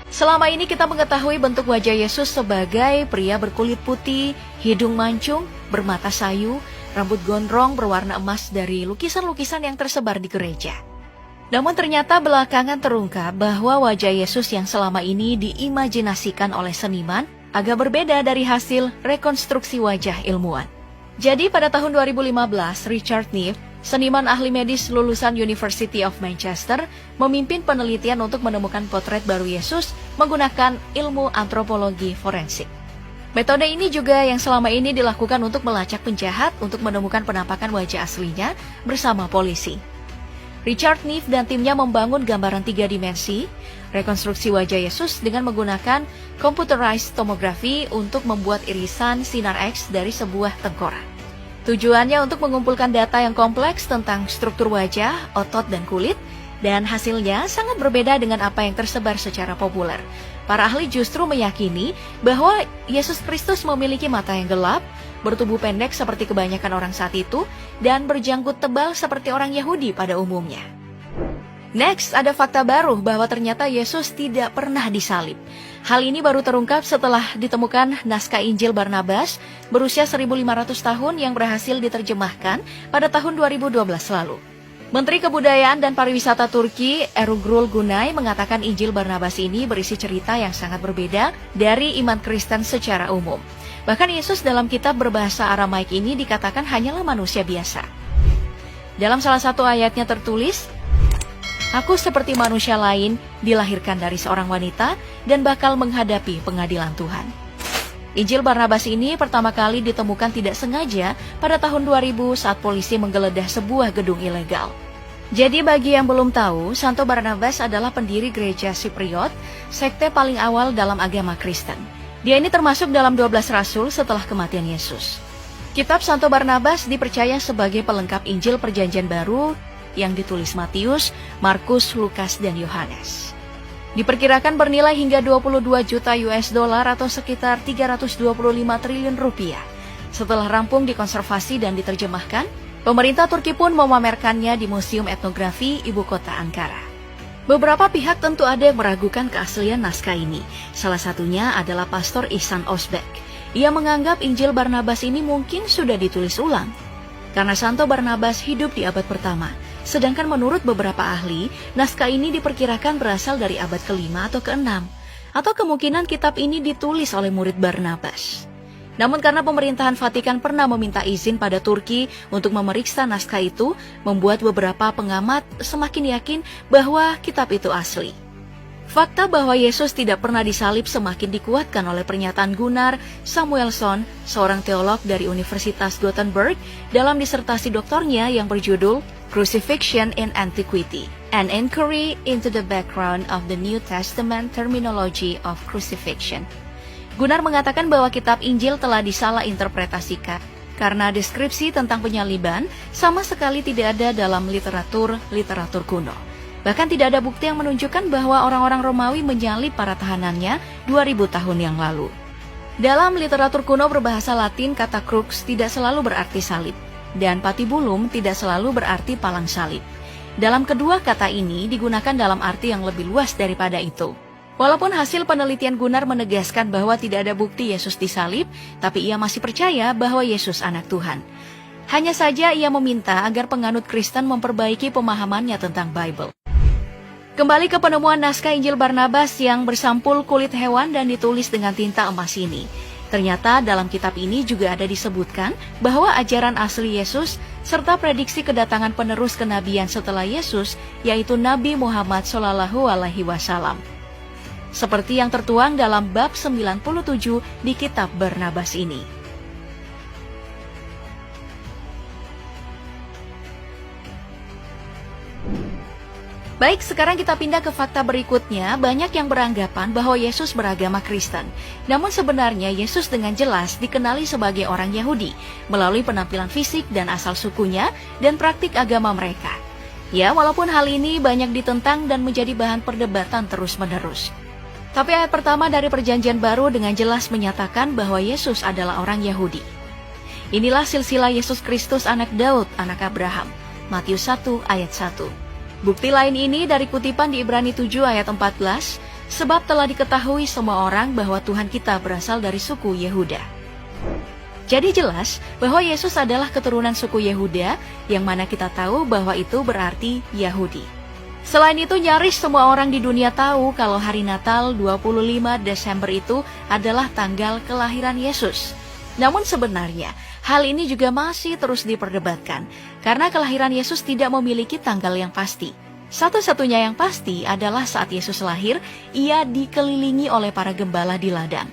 Selama ini kita mengetahui bentuk wajah Yesus sebagai pria berkulit putih, hidung mancung, bermata sayu, rambut gondrong berwarna emas dari lukisan-lukisan yang tersebar di gereja. Namun ternyata belakangan terungkap bahwa wajah Yesus yang selama ini diimajinasikan oleh seniman agak berbeda dari hasil rekonstruksi wajah ilmuwan. Jadi pada tahun 2015, Richard Neff, seniman ahli medis lulusan University of Manchester, memimpin penelitian untuk menemukan potret baru Yesus menggunakan ilmu antropologi forensik. Metode ini juga yang selama ini dilakukan untuk melacak penjahat untuk menemukan penampakan wajah aslinya bersama polisi. Richard Neff dan timnya membangun gambaran 3 dimensi, rekonstruksi wajah Yesus dengan menggunakan computerized tomography untuk membuat irisan sinar X dari sebuah tengkorak. Tujuannya untuk mengumpulkan data yang kompleks tentang struktur wajah, otot, dan kulit, dan hasilnya sangat berbeda dengan apa yang tersebar secara populer. Para ahli justru meyakini bahwa Yesus Kristus memiliki mata yang gelap, bertubuh pendek seperti kebanyakan orang saat itu, dan berjanggut tebal seperti orang Yahudi pada umumnya. Next, ada fakta baru bahwa ternyata Yesus tidak pernah disalib. Hal ini baru terungkap setelah ditemukan naskah Injil Barnabas berusia 1.500 tahun yang berhasil diterjemahkan pada tahun 2012 lalu. Menteri Kebudayaan dan Pariwisata Turki, Ertuğrul Günay, mengatakan Injil Barnabas ini berisi cerita yang sangat berbeda dari iman Kristen secara umum. Bahkan Yesus dalam kitab berbahasa Aramaik ini dikatakan hanyalah manusia biasa. Dalam salah satu ayatnya tertulis, "Aku seperti manusia lain, dilahirkan dari seorang wanita, dan bakal menghadapi pengadilan Tuhan." Injil Barnabas ini pertama kali ditemukan tidak sengaja pada tahun 2000 saat polisi menggeledah sebuah gedung ilegal. Jadi bagi yang belum tahu, Santo Barnabas adalah pendiri gereja Sipriot, sekte paling awal dalam agama Kristen. Dia ini termasuk dalam 12 rasul setelah kematian Yesus. Kitab Santo Barnabas dipercaya sebagai pelengkap Injil Perjanjian Baru yang ditulis Matius, Markus, Lukas, dan Yohanes. Diperkirakan bernilai hingga 22 juta US dollar atau sekitar 325 triliun rupiah. Setelah rampung dikonservasi dan diterjemahkan, pemerintah Turki pun memamerkannya di Museum Etnografi Ibu Kota Ankara. Beberapa pihak tentu ada yang meragukan keaslian naskah ini. Salah satunya adalah Pastor Ihsan Özbek. Ia menganggap Injil Barnabas ini mungkin sudah ditulis ulang. Karena Santo Barnabas hidup di abad pertama, sedangkan menurut beberapa ahli, naskah ini diperkirakan berasal dari abad ke-5 atau ke-6, atau kemungkinan kitab ini ditulis oleh murid Barnabas. Namun karena pemerintahan Vatikan pernah meminta izin pada Turki untuk memeriksa naskah itu, membuat beberapa pengamat semakin yakin bahwa kitab itu asli. Fakta bahwa Yesus tidak pernah disalib semakin dikuatkan oleh pernyataan Gunnar Samuelsson, seorang teolog dari Universitas Gothenburg, dalam disertasi doktornya yang berjudul Crucifixion in Antiquity, An Inquiry into the Background of the New Testament Terminology of Crucifixion. Gunnar mengatakan bahwa kitab Injil telah disalah interpretasikan karena deskripsi tentang penyaliban sama sekali tidak ada dalam literatur kuno. Bahkan tidak ada bukti yang menunjukkan bahwa orang-orang Romawi menyalib para tahanannya 2000 tahun yang lalu. Dalam literatur kuno berbahasa Latin, kata crux tidak selalu berarti salib, dan patibulum tidak selalu berarti palang salib. Dalam kedua kata ini digunakan dalam arti yang lebih luas daripada itu. Walaupun hasil penelitian Gunnar menegaskan bahwa tidak ada bukti Yesus disalib, tapi ia masih percaya bahwa Yesus anak Tuhan. Hanya saja ia meminta agar penganut Kristen memperbaiki pemahamannya tentang Bible. Kembali ke penemuan naskah Injil Barnabas yang bersampul kulit hewan dan ditulis dengan tinta emas ini. Ternyata dalam kitab ini juga ada disebutkan bahwa ajaran asli Yesus serta prediksi kedatangan penerus kenabian setelah Yesus, yaitu Nabi Muhammad SAW. Seperti yang tertuang dalam bab 97 di kitab Barnabas ini. Baik, sekarang kita pindah ke fakta berikutnya. Banyak yang beranggapan bahwa Yesus beragama Kristen. Namun sebenarnya Yesus dengan jelas dikenali sebagai orang Yahudi melalui penampilan fisik dan asal sukunya dan praktik agama mereka. Ya, walaupun hal ini banyak ditentang dan menjadi bahan perdebatan terus-menerus. Tapi ayat pertama dari Perjanjian Baru dengan jelas menyatakan bahwa Yesus adalah orang Yahudi. Inilah silsilah Yesus Kristus anak Daud, anak Abraham. Matius 1 ayat 1. Bukti lain ini dari kutipan di Ibrani 7 ayat 14, sebab telah diketahui semua orang bahwa Tuhan kita berasal dari suku Yehuda. Jadi jelas bahwa Yesus adalah keturunan suku Yehuda, yang mana kita tahu bahwa itu berarti Yahudi. Selain itu, nyaris semua orang di dunia tahu kalau hari Natal 25 Desember itu adalah tanggal kelahiran Yesus. Namun sebenarnya, hal ini juga masih terus diperdebatkan, karena kelahiran Yesus tidak memiliki tanggal yang pasti. Satu-satunya yang pasti adalah saat Yesus lahir, ia dikelilingi oleh para gembala di ladang.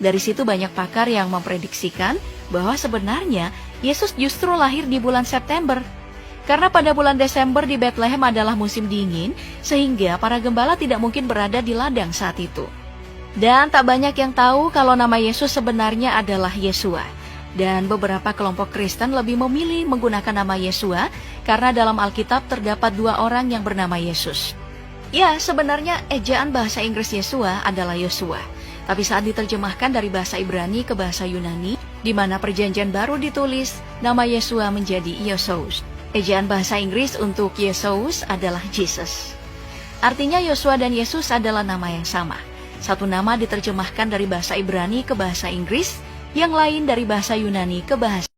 Dari situ banyak pakar yang memprediksikan bahwa sebenarnya Yesus justru lahir di bulan September. Karena pada bulan Desember di Bethlehem adalah musim dingin, sehingga para gembala tidak mungkin berada di ladang saat itu. Dan tak banyak yang tahu kalau nama Yesus sebenarnya adalah Yesua. Dan beberapa kelompok Kristen lebih memilih menggunakan nama Yesua karena dalam Alkitab terdapat 2 orang yang bernama Yesus. Ya, sebenarnya ejaan bahasa Inggris Yesua adalah Yosua. Tapi saat diterjemahkan dari bahasa Ibrani ke bahasa Yunani, di mana perjanjian baru ditulis, nama Yesua menjadi Yosous. Ejaan bahasa Inggris untuk Yesous adalah Jesus. Artinya Yosua dan Yesus adalah nama yang sama. Satu nama diterjemahkan dari bahasa Ibrani ke bahasa Inggris, yang lain dari bahasa Yunani ke bahasa